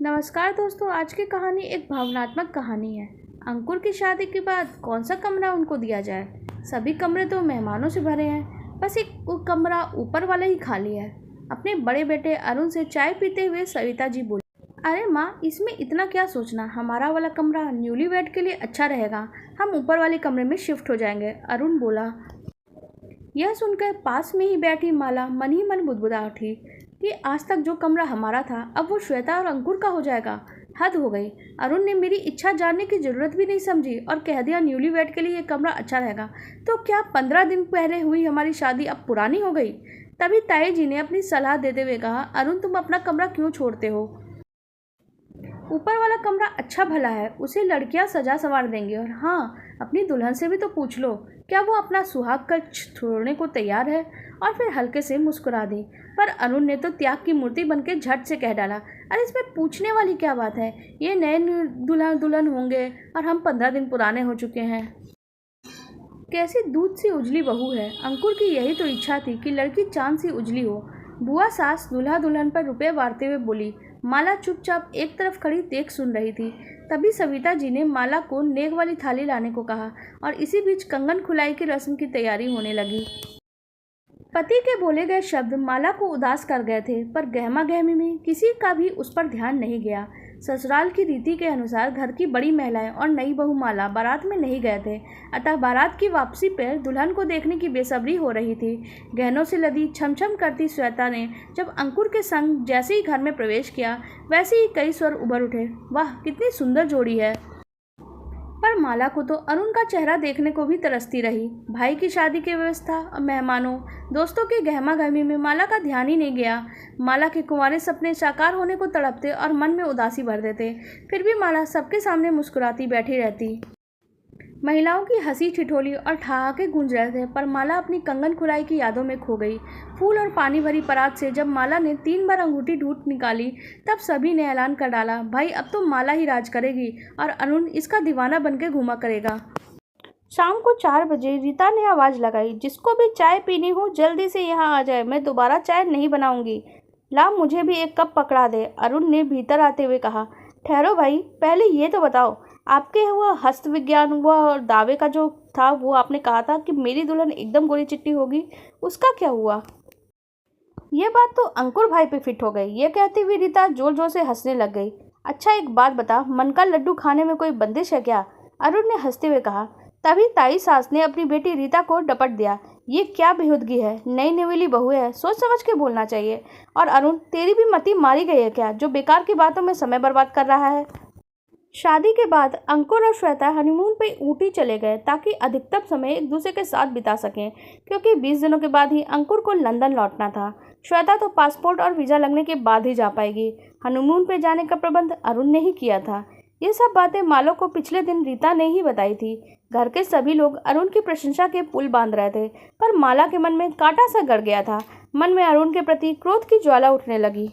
नमस्कार दोस्तों, आज की कहानी एक भावनात्मक कहानी है। अंकुर की शादी के बाद कौन सा कमरा उनको दिया जाए। सभी कमरे तो मेहमानों से भरे हैं, बस एक कमरा ऊपर वाला ही खाली है। अपने बड़े बेटे अरुण से चाय पीते हुए सविता जी बोली, अरे माँ, इसमें इतना क्या सोचना, हमारा वाला कमरा न्यूली वेड के लिए अच्छा रहेगा। हम ऊपर वाले कमरे में शिफ्ट हो जाएंगे, अरुण बोला। यह सुनकर पास में ही बैठी माला मन ही मन बुदबुदा उठी कि आज तक जो कमरा हमारा था अब वो श्वेता और अंकुर का हो जाएगा। हद हो गई। अरुण ने मेरी इच्छा जानने की जरूरत भी नहीं समझी और कह दिया न्यूली वेड के लिए ये कमरा अच्छा रहेगा। तो क्या 15 दिन पहले हुई हमारी शादी अब पुरानी हो गई। तभी ताई जी ने अपनी सलाह देते हुए कहा, अरुण तुम अपना कमरा क्यों छोड़ते हो। ऊपर वाला कमरा अच्छा भला है, उसे लड़कियां सजा संवार देंगी। और हाँ, अपनी दुल्हन से भी तो पूछ लो, क्या वो अपना सुहाग कक्ष छोड़ने को तैयार है। और फिर हल्के से मुस्कुरा दी। पर अरुण ने तो त्याग की मूर्ति बनके झट से कह डाला, अरे इसमें पूछने वाली क्या बात है, ये नए दुल्हन होंगे और हम 15 दिन पुराने हो चुके हैं। कैसी दूध सी उजली बहू है। अंकुर की यही तो इच्छा थी कि लड़की चांद सी उजली हो। बुआ सास दूल्हा दुल्हन पर रुपए वारते हुए बोली। माला चुपचाप एक तरफ खड़ी देख सुन रही थी। तभी सविता जी ने माला को नेक वाली थाली लाने को कहा और इसी बीच कंगन खुलाई की रस्म की तैयारी होने लगी। पति के बोले गए शब्द माला को उदास कर गए थे, पर गहमा गहमी में किसी का भी उस पर ध्यान नहीं गया। ससुराल की रीति के अनुसार घर की बड़ी महिलाएं और नई बहू माला बारात में नहीं गए थे, अतः बारात की वापसी पर दुल्हन को देखने की बेसब्री हो रही थी। गहनों से लदी छमछम करती श्वेता ने जब अंकुर के संग जैसे ही घर में प्रवेश किया, वैसे ही कई स्वर उभर उठे, वाह कितनी सुंदर जोड़ी है। पर माला को तो अरुण का चेहरा देखने को भी तरसती रही। भाई की शादी की व्यवस्था और मेहमानों दोस्तों के गहमागहमी में माला का ध्यान ही नहीं गया। माला के कुंवारे सपने साकार होने को तड़पते और मन में उदासी भर देते। फिर भी माला सबके सामने मुस्कुराती बैठी रहती। महिलाओं की हंसी ठिठोली और ठहाके गूंज रहे थे, पर माला अपनी कंगन खुलाई की यादों में खो गई। फूल और पानी भरी परात से जब माला ने 3 बार अंगूठी ढूंढ निकाली, तब सभी ने ऐलान कर डाला, भाई अब तो माला ही राज करेगी और अरुण इसका दीवाना बनके घूमा करेगा। शाम को 4 बजे रीता ने आवाज़ लगाई, जिसको भी चाय पीनी हो जल्दी से यहाँ आ जाए, मैं दोबारा चाय नहीं बनाऊंगी। ला मुझे भी एक कप पकड़ा दे, अरुण ने भीतर आते हुए कहा। ठहरो भाई, पहले ये तो बताओ, आपके वह हस्त विज्ञान वह दावे का जो था, वो आपने कहा था कि मेरी दुल्हन एकदम गोरी चिट्टी होगी, उसका क्या हुआ। ये बात तो अंकुर भाई पे फिट हो गई। ये कहती हुई रीता जोर जोर से हंसने लग गई। अच्छा एक बात बता, मन का लड्डू खाने में कोई बंदिश है क्या, अरुण ने हंसते हुए कहा। तभी ताई सास ने अपनी बेटी रीता को डपट दिया, ये क्या बेहुदगी है, नई नवेली बहू है, सोच समझ के बोलना चाहिए। और अरुण, तेरी भी मति मारी गई है क्या, जो बेकार की बातों में समय बर्बाद कर रहा है। शादी के बाद अंकुर और श्वेता हनीमून पे ऊटी चले गए ताकि अधिकतम समय एक दूसरे के साथ बिता सकें, क्योंकि 20 दिनों के बाद ही अंकुर को लंदन लौटना था। श्वेता तो पासपोर्ट और वीज़ा लगने के बाद ही जा पाएगी। हनीमून पे जाने का प्रबंध अरुण ने ही किया था। ये सब बातें मालो को पिछले दिन रीता ने ही बताई थी। घर के सभी लोग अरुण की प्रशंसा के पुल बांध रहे थे, पर माला के मन में कांटा सा गड़ गया था। मन में अरुण के प्रति क्रोध की ज्वाला उठने लगी।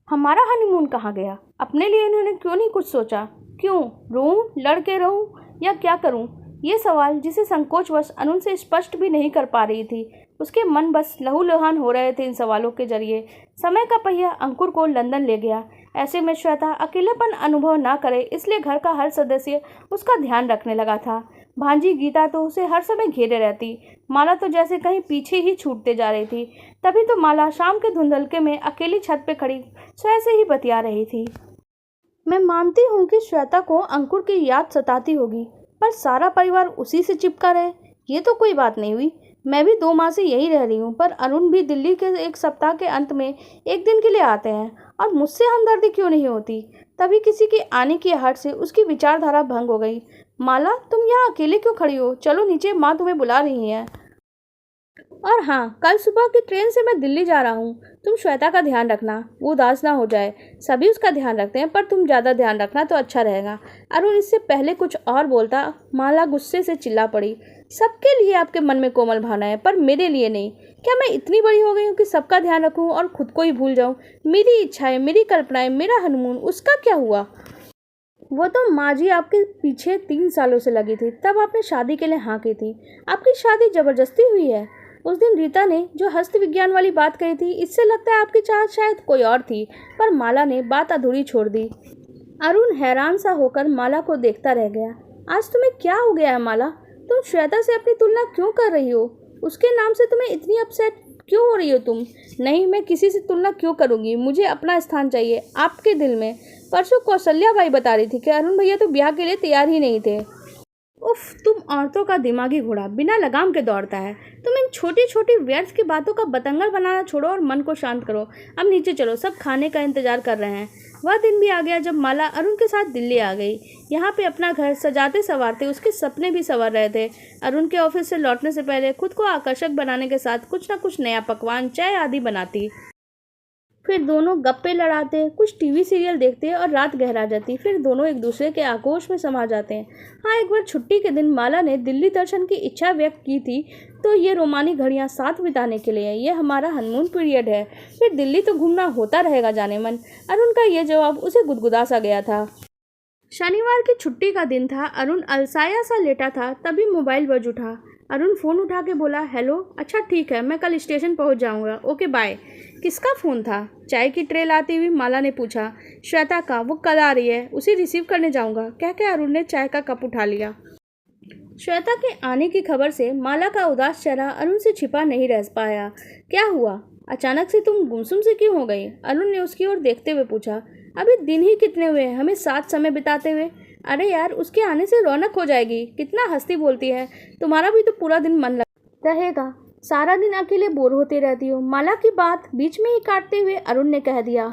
हमारा हनीमून कहाँ गया, अपने लिए इन्होंने क्यों नहीं कुछ सोचा, क्यों रोऊं, लड़ के रहूं या क्या करूं। ये सवाल जिसे संकोचवश अरुण से स्पष्ट भी नहीं कर पा रही थी, उसके मन बस लहूलुहान हो रहे थे इन सवालों के जरिए। समय का पहिया अंकुर को लंदन ले गया। ऐसे में श्वेता अकेलेपन अनुभव ना करे, इसलिए घर का हर सदस्य उसका ध्यान रखने लगा था। भांजी गीता तो उसे हर समय घेरे रहती। माला तो जैसे कहीं पीछे ही छूटते जा रही थी। तभी तो माला शाम के धुंधलके में अकेली छत पे खड़ी स्वयं से ही बतिया रही थी। मैं मानती हूँ कि श्वेता को अंकुर की याद सताती होगी, पर सारा परिवार उसी से चिपका रहे, ये तो कोई बात नहीं हुई। मैं भी 2 माह से यही रह रही हूँ, पर अरुण भी दिल्ली के एक सप्ताह के अंत में एक दिन के लिए आते हैं, और मुझसे हमदर्दी क्यों नहीं होती। तभी किसी के आने की आहट से उसकी विचारधारा भंग हो गई। माला, तुम यहाँ अकेले क्यों खड़ी हो, चलो नीचे, माँ तुम्हें बुला रही हैं। और हाँ, कल सुबह की ट्रेन से मैं दिल्ली जा रहा हूँ। तुम श्वेता का ध्यान रखना, वो उदास ना हो जाए। सभी उसका ध्यान रखते हैं, पर तुम ज़्यादा ध्यान रखना तो अच्छा रहेगा। अरुण इससे पहले कुछ और बोलता, माला गुस्से से चिल्ला पड़ी। सबके लिए आपके मन में कोमल भावना है, पर मेरे लिए नहीं। क्या मैं इतनी बड़ी हो गई हूँ कि सबका ध्यान रखूँ और खुद को ही भूल जाऊँ। मेरी इच्छाएं, मेरी कल्पनाएं, मेरा हनीमून, उसका क्या हुआ। वो तो माँ जी आपके पीछे 3 सालों से लगी थी, तब आपने शादी के लिए हाँ की थी। आपकी शादी जबरदस्ती हुई है। उस दिन रीता ने जो हस्त विज्ञान वाली बात कही थी, इससे लगता है आपकी चाहत शायद कोई और थी, पर माला ने बात अधूरी छोड़ दी। अरुण हैरान सा होकर माला को देखता रह गया। आज तुम्हें क्या हो गया है माला? तुम श्वेता से अपनी तुलना क्यों कर रही हो? उसके नाम से तुम्हें इतनी अपसेट क्यों हो रही हो तुम? नहीं, मैं किसी से तुलना क्यों करूँगी, मुझे अपना स्थान चाहिए आपके दिल में। परसों कौशल्या बाई बता रही थी कि अरुण भैया तो ब्याह के लिए तैयार ही नहीं थे। उफ, तुम औरतों का दिमागी घोड़ा बिना लगाम के दौड़ता है। तुम इन छोटी छोटी व्यर्थ की बातों का बतंगड़ बनाना छोड़ो और मन को शांत करो। अब नीचे चलो, सब खाने का इंतजार कर रहे हैं। वह दिन भी आ गया जब माला अरुण के साथ दिल्ली आ गई। यहाँ पे अपना घर सजाते संवारते उसके सपने भी संवर रहे थे। अरुण के ऑफिस से लौटने से पहले खुद को आकर्षक बनाने के साथ कुछ न कुछ नया पकवान, चाय आदि बनाती। फिर दोनों गप्पे लड़ाते, कुछ टीवी सीरियल देखते और रात गहरा जाती। फिर दोनों एक दूसरे के आगोश में समा जाते हैं। हाँ, एक बार छुट्टी के दिन माला ने दिल्ली दर्शन की इच्छा व्यक्त की थी, तो ये रोमानी घड़ियाँ साथ बिताने के लिए ये हमारा हनीमून पीरियड है। फिर दिल्ली तो घूमना होता रहेगा जाने मन। अरुण का ये जवाब उसे गुदगुदा सा गया था। शनिवार की छुट्टी का दिन था। अरुण अलसाया सा लेटा था, तभी मोबाइल बज उठा। अरुण फ़ोन उठा के बोला, हेलो। अच्छा ठीक है, मैं कल स्टेशन पहुंच जाऊंगा, ओके बाय। किसका फ़ोन था? चाय की ट्रे लाती हुई माला ने पूछा। श्वेता का, वो कल आ रही है, उसे रिसीव करने जाऊंगा, कह के अरुण ने चाय का कप उठा लिया। श्वेता के आने की खबर से माला का उदास चेहरा अरुण से छिपा नहीं रह पाया। क्या हुआ? अचानक से तुम गुमसुम से क्यों हो गई? अरुण ने उसकी ओर देखते हुए पूछा। अभी दिन ही कितने हुए हैं हमें साथ समय बिताते हुए। अरे यार, उसके आने से रौनक हो जाएगी। कितना हंसती बोलती है। तुम्हारा भी तो पूरा दिन मन लग रहेगा, सारा दिन अकेले बोर होती रहती हो। माला की बात बीच में ही काटते हुए अरुण ने कह दिया।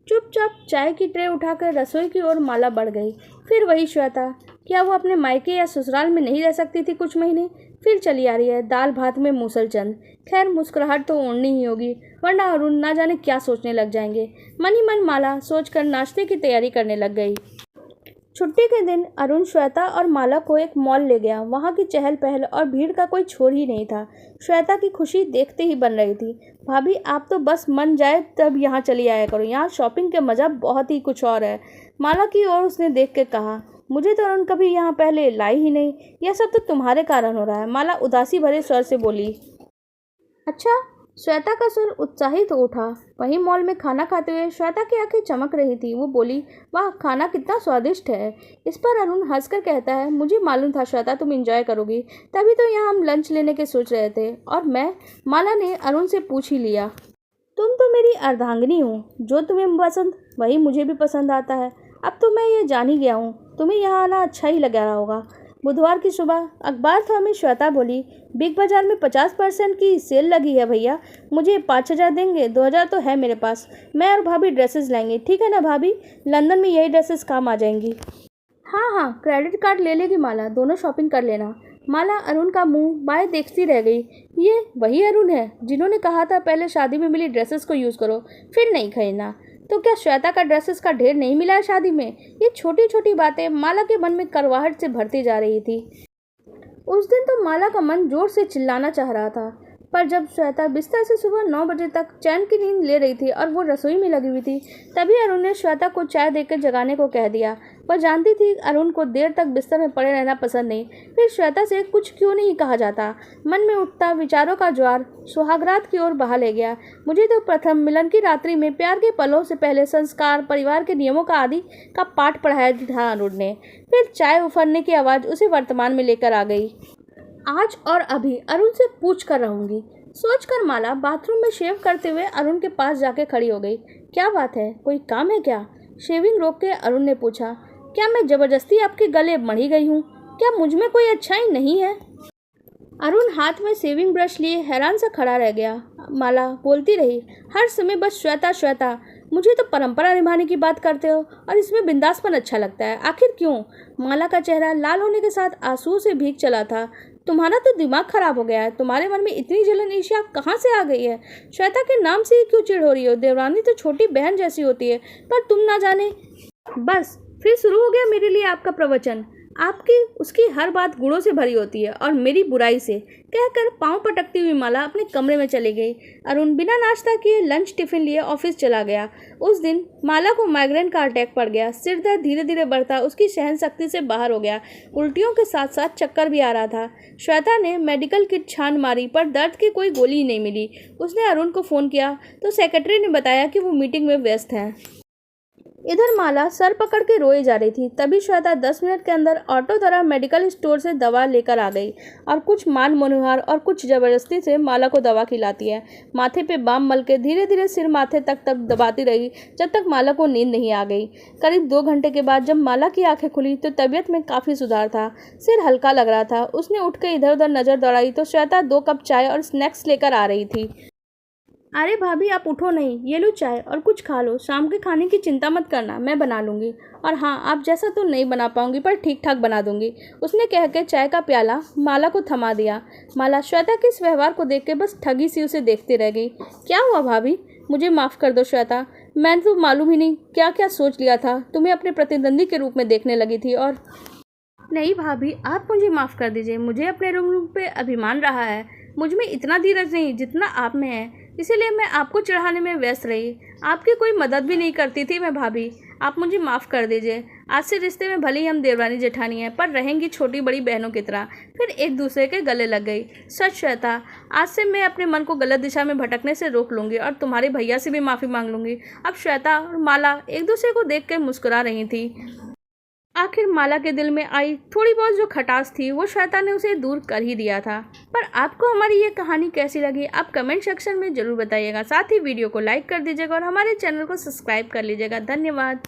चुपचाप चाय की ट्रे उठाकर रसोई की ओर माला बढ़ गई। फिर वही श्वेता, क्या वो अपने मायके या ससुराल में नहीं रह सकती थी कुछ महीने? फिर चली आ रही है दाल भात में मूसलचंद। खैर, मुस्कुराहट तो ओढ़नी ही होगी, वरना अरुण ना जाने क्या सोचने लग जाएंगे। मन ही मन माला सोचकर नाश्ते की तैयारी करने लग गई। छुट्टी के दिन अरुण श्वेता और माला को एक मॉल ले गया। वहाँ की चहल पहल और भीड़ का कोई छोर ही नहीं था। श्वेता की खुशी देखते ही बन रही थी। भाभी, आप तो बस मन जाए तब यहाँ चली आया करो, यहाँ शॉपिंग के मज़ा बहुत ही कुछ और है। माला की ओर उसने देख के कहा। मुझे तो अरुण कभी यहाँ पहले लाई ही नहीं, यह सब तो तुम्हारे कारण हो रहा है। माला उदासी भरे स्वर से बोली। अच्छा? श्वेता का सुर उत्साहित हो उठा। वहीं मॉल में खाना खाते हुए श्वेता की आंखें चमक रही थी। वो बोली, वाह, खाना कितना स्वादिष्ट है। इस पर अरुण हंसकर कहता है, मुझे मालूम था श्वेता तुम एंजॉय करोगी, तभी तो यहाँ हम लंच लेने के सोच रहे थे। और मैं? माला ने अरुण से पूछ ही लिया। तुम तो मेरी अर्धांगिनी हो, जो तुम्हें पसंद वही मुझे भी पसंद आता है। अब तो मैं ये जान ही गया हूँ, तुम्हें यहाँ आना अच्छा ही लग रहा होगा। बुधवार की सुबह अखबार था में श्वेता बोली, बिग बाज़ार में 50% की सेल लगी है भैया, मुझे 5,000 देंगे, 2,000 तो है मेरे पास। मैं और भाभी ड्रेसेस लाएंगे, ठीक है ना भाभी? लंदन में यही ड्रेसेस काम आ जाएंगी। हाँ हाँ, क्रेडिट कार्ड ले लेगी माला, दोनों शॉपिंग कर लेना। माला अरुण का मुंह बाएं देखती रह गई। ये वही अरुण है जिन्होंने कहा था पहले शादी में मिली ड्रेसेस को यूज़ करो, फिर नहीं खरीदना। तो क्या श्वेता का ड्रेसेस का ढेर नहीं मिला है शादी में? ये छोटी छोटी बातें माला के मन में करवाहट से भरती जा रही थी। उस दिन तो माला का मन जोर से चिल्लाना चाह रहा था, पर जब श्वेता बिस्तर से सुबह 9 बजे तक चैन की नींद ले रही थी और वो रसोई में लगी हुई थी, तभी अरुण ने श्वेता को चाय देकर जगाने को कह दिया। वह जानती थी अरुण को देर तक बिस्तर में पड़े रहना पसंद नहीं। फिर श्वेता से कुछ क्यों नहीं कहा जाता। मन में उठता विचारों का ज्वार सुहागरात की ओर बहा ले गया। मुझे तो प्रथम मिलन की रात्रि में प्यार के पलों से पहले संस्कार, परिवार के नियमों का आदि का पाठ पढ़ाया था अरुण ने। फिर चाय उफरने की आवाज़ उसे वर्तमान में लेकर आ गई। आज और अभी अरुण से पूछ कर रहूंगी, सोचकर माला बाथरूम में शेव करते हुए अरुण के पास जाके खड़ी हो गई। क्या बात है, कोई काम है क्या? शेविंग रोक के अरुण ने पूछा। क्या मैं जबरदस्ती आपके गले मढ़ी गई हूँ? क्या मुझ में कोई अच्छाई नहीं है? अरुण हाथ में शेविंग ब्रश लिए हैरान सा खड़ा रह गया। माला बोलती रही, हर समय बस श्वेता श्वेता। मुझे तो परंपरा निभाने की बात करते हो और इसमें बिंदासपन अच्छा लगता है, आखिर क्यों? माला का चेहरा लाल होने के साथ आंसुओं से भीग चला था। तुम्हारा तो दिमाग खराब हो गया है, तुम्हारे मन में इतनी जलन ईर्ष्या कहाँ से आ गई है? श्वेता के नाम से ही क्यों चिढ़ हो रही हो? देवरानी तो छोटी बहन जैसी होती है, पर तुम ना जाने। बस फिर शुरू हो गया मेरे लिए आपका प्रवचन। आपकी उसकी हर बात गुणों से भरी होती है और मेरी बुराई से, कहकर पाँव पटकती हुई माला अपने कमरे में चली गई। अरुण बिना नाश्ता किए लंच टिफिन लिए ऑफिस चला गया। उस दिन माला को माइग्रेन का अटैक पड़ गया। सिर दर्द धीरे धीरे बढ़ता उसकी सहन शक्ति से बाहर हो गया। उल्टियों के साथ साथ चक्कर भी आ रहा था। श्वेता ने मेडिकल किट छान मारी पर दर्द की कोई गोली ही नहीं मिली। उसने अरुण को फ़ोन किया तो सेक्रेटरी ने बताया कि वो मीटिंग में व्यस्त हैं। इधर माला सर पकड़ के रोए जा रही थी। तभी श्वेता 10 मिनट के अंदर ऑटो द्वारा मेडिकल स्टोर से दवा लेकर आ गई और कुछ मान मनोहार और कुछ ज़बरदस्ती से माला को दवा खिलाती है। माथे पे बाम मल के धीरे धीरे सिर माथे तक दबाती रही जब तक माला को नींद नहीं आ गई। करीब 2 घंटे के बाद जब माला की आंखें खुली तो तबीयत में काफ़ी सुधार था। सिर हल्का लग रहा था। उसने उठ के इधर उधर नज़र दौड़ाई तो श्वेता 2 कप चाय और स्नैक्स लेकर आ रही थी। अरे भाभी आप उठो नहीं, ये लो चाय और कुछ खा लो। शाम के खाने की चिंता मत करना, मैं बना लूँगी। और हाँ, आप जैसा तो नहीं बना पाऊँगी पर ठीक ठाक बना दूँगी। उसने कह के चाय का प्याला माला को थमा दिया। माला श्वेता के इस व्यवहार को देख के बस ठगी सी उसे देखती रह गई। क्या हुआ भाभी? मुझे माफ़ कर दो श्वेता, मैंने तो मालूम ही नहीं क्या क्या सोच लिया था। तुम्हें अपने प्रतिद्वंदी के रूप में देखने लगी थी और नहीं भाभी, आप मुझे माफ़ कर दीजिए। मुझे अपने रूप पे अभिमान रहा है। मुझ में इतना धीरज नहीं जितना आप में है, इसीलिए मैं आपको चढ़ाने में व्यस्त रही। आपकी कोई मदद भी नहीं करती थी मैं भाभी। आप मुझे माफ़ कर दीजिए। आज से रिश्ते में भले ही हम देवरानी जेठानी हैं पर रहेंगी छोटी बड़ी बहनों की तरह। फिर एक दूसरे के गले लग गई। सच श्वेता, आज से मैं अपने मन को गलत दिशा में भटकने से रोक लूँगी और तुम्हारे भैया से भी माफ़ी मांग लूँगी। अब श्वेता और माला एक दूसरे को देख कर मुस्कुरा रही थी। आखिर माला के दिल में आई थोड़ी बहुत जो खटास थी वो श्वेता ने उसे दूर कर ही दिया था। पर आपको हमारी ये कहानी कैसी लगी आप कमेंट सेक्शन में ज़रूर बताइएगा। साथ ही वीडियो को लाइक कर दीजिएगा और हमारे चैनल को सब्सक्राइब कर लीजिएगा। धन्यवाद।